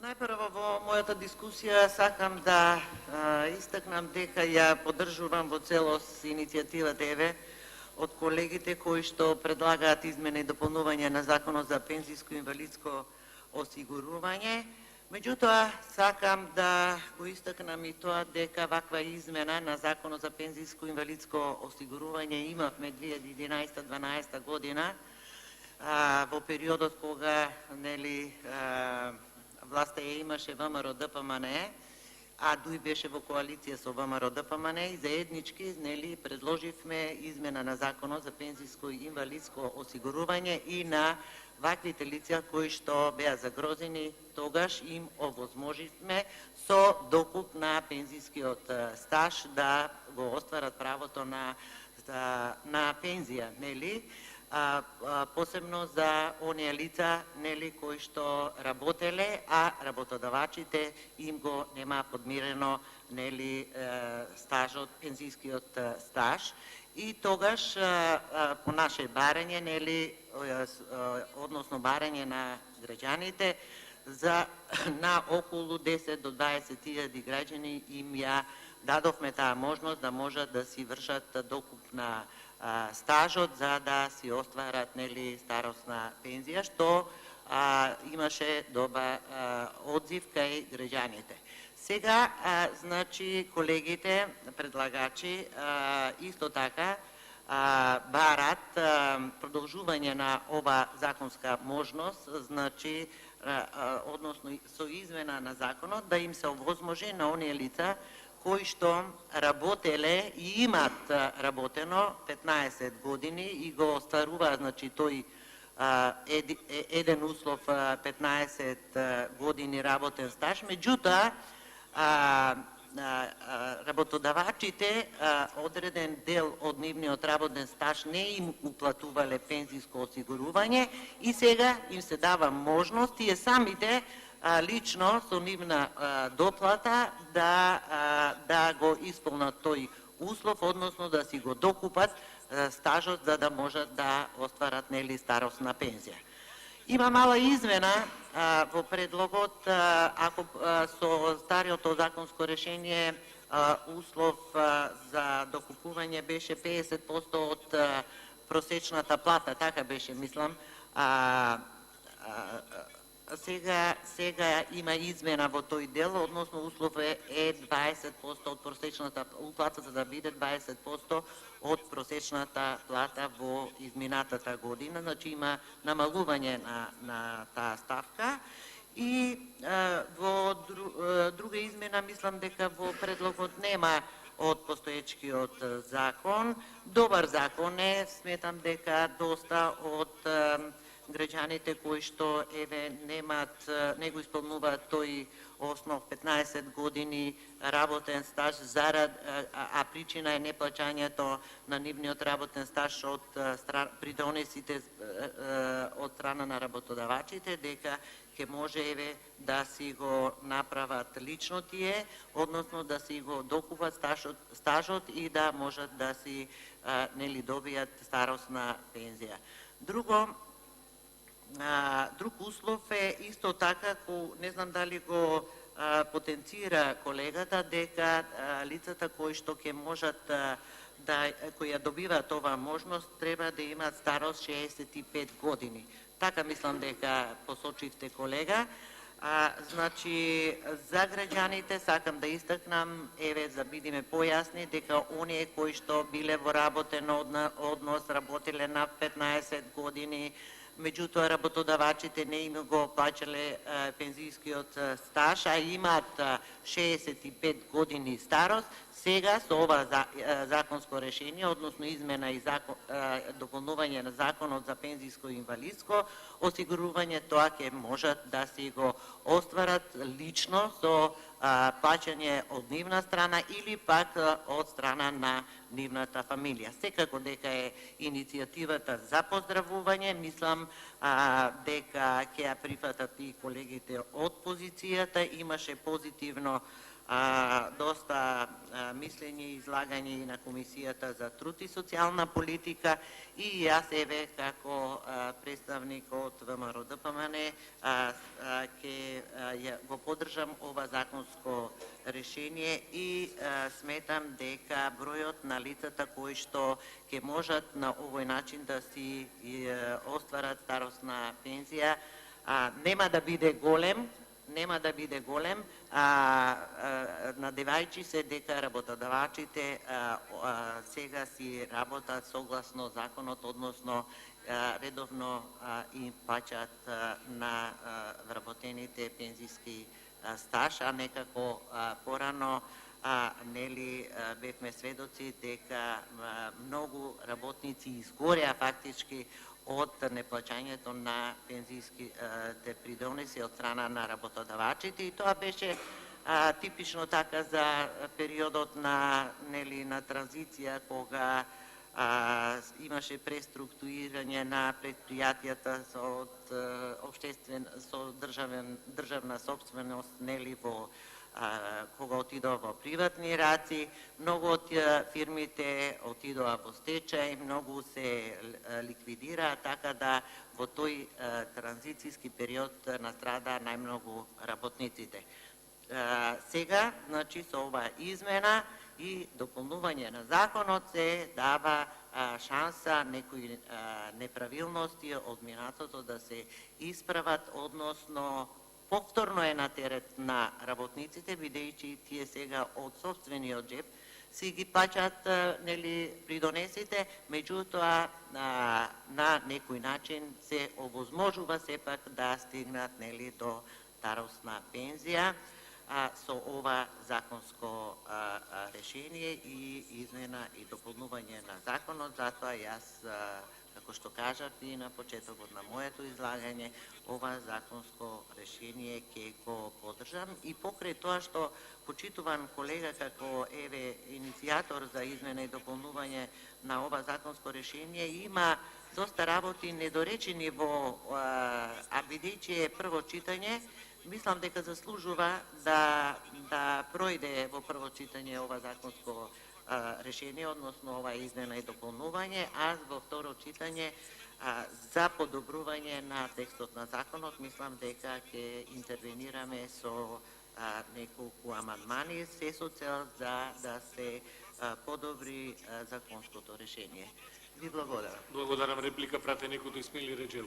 Најпрво во мојата дискусија сакам да истакнам дека ја поддржувам во целост иницијативата од колегите кои што предлагаат измена и дополнување на Законот за пензиско и инвалидско осигурување. Меѓутоа, сакам да го истакнам и тоа дека ваква измена на Законот за пензиско и инвалидско осигурување имавме 2011-2012 година, во периодот кога власта ја имаше ВМРО ДПМН, а ДУИ беше во коалиција со ВМРО ДПМН и заеднички предложивме измена на Законот за пензиско и инвалидско осигурување и на ваквите лица кои што беа загрозени тогаш им овозможивме со докуп на пензискиот стаж да го остварат правото на пензија, посебно за оние лица кои што работеле, а работодавачите им го нема подмирено стажот, пензискиот стаж. И тогаш по наше барање, односно барање на граѓаните, на околу 10 до 20.000 граѓани им ја дадовме таа можност да можат да си вршат докуп на стажот за да си остварат старосна пензија, што имаше добар одзив кај граѓаните. Сега, колегите предлагачи исто така барат продолжување на ова законска можност, односно со измена на законот да им се овозможи на оние лица кои што работеле и имат работено 15 години и го остваруваат, тој еден услов 15 години работен стаж, меѓутоа работодавачите одреден дел од нивниот работен стаж не им уплатувале пензиско осигурување и сега им се дава можност тие самите лично со нивна доплата да го исполнат тој услов, односно да си го докупат стажот за да можат да остварат старосна пензија. Има мала измена во предлогот, ако со стариото законско решение услов за докупување беше 50% од просечната плата, така беше, мислам, сега има измена во тој дел, односно услов е 20% од просечната плата, за да биде 20% од просечната плата во изминатата година, има намалување на таа ставка. И во друга измена, мислам дека во предлогот нема од постоечкиот закон. Добар закон е, сметам дека доста од граѓаните кои што не го исполнуваат тој основ 15 години работен стаж, а причина е неплаќањето на нивниот работен стаж од придонесите од страна на работодавачите, дека ќе може да си го направат лично тие, односно да си го докупат стажот и да можат да си добијат старосна пензија. Друг услов е исто така, не знам дали го потенцира колегата, дека лицата кои што ќе можат кои ја добиваат оваа можност треба да имаат старост 65 години. Така мислам дека посочивте, колега. За граѓаните сакам да истакнам, за бидеме појасни, дека оние кои што биле во работен однос, работеле над 15 години, меѓутоа работодавачите не им го плаќале пензискиот стаж, а имаат 65 години старост, сега со ова законско решение, односно измена и дополнување на Законот за пензиско и инвалидско осигурување, тоа ќе можат да си го остварат лично со плаќање од нивна страна или пак од страна на нивната фамилија. Секако дека е иницијативата за поздравување, мислам дека ќе ја прифатат и колегите од позицијата. Имаше позитивно доста мислење и излагање и на Комисијата за труд и социјална политика и јас како представник од ВМРО ДПМН ќе го поддржам ова законско решение и сметам дека бројот на лицата кои што ќе можат на овој начин да си остварат старосна пензија нема да биде голем, надевајќи се дека работодавачите сега си работат согласно законот, односно редовно им плаќаат на вработените пензиски стаж, а некако порано нели бевме сведоци дека многу работници изгореа фактички од неплаќањето на пензиските придоноси од страна на работодавачите, и тоа беше типично така за периодот на транзиција, кога имаше преструктурирање на предпријатијата со државна собственост, во кога отидоа во приватни раци, многу од фирмите отидоа во стечај, многу се ликвидираа, така да во тој транзицијски период настрада најмногу работниците. Сега, значи, со ова измена и дополнување на законот се дава шанса некои неправилности од минатото да се исправат, односно повторно е на терет на работниците, бидејќи тие сега од сопствениот джеб си ги плаќаат придонесите, меѓутоа на некој начин се овозможува сепак да стигнат до старосна пензија со ова законско решение и измена и дополнување на законот. Затоа јас, како што кажав и на почетокот на моето излагање, ова законско решение ќе го поддржам, и покрај тоа што почитуван колега како иницијатор за измена и дополнување на ова законско решение има доста работи недоречени а бидејќи е прво читање, мислам дека заслужува да пројде во прво читање ова законско решение, односно ова измена и дополнување, а во второ читање за подобрување на текстот на законот, мислам дека ќе интервенираме со неколку амандмани, се со цел да се подобри законското решение. Ви благодарам. Благодарам. Реплика прате некој Исмаил Реџел.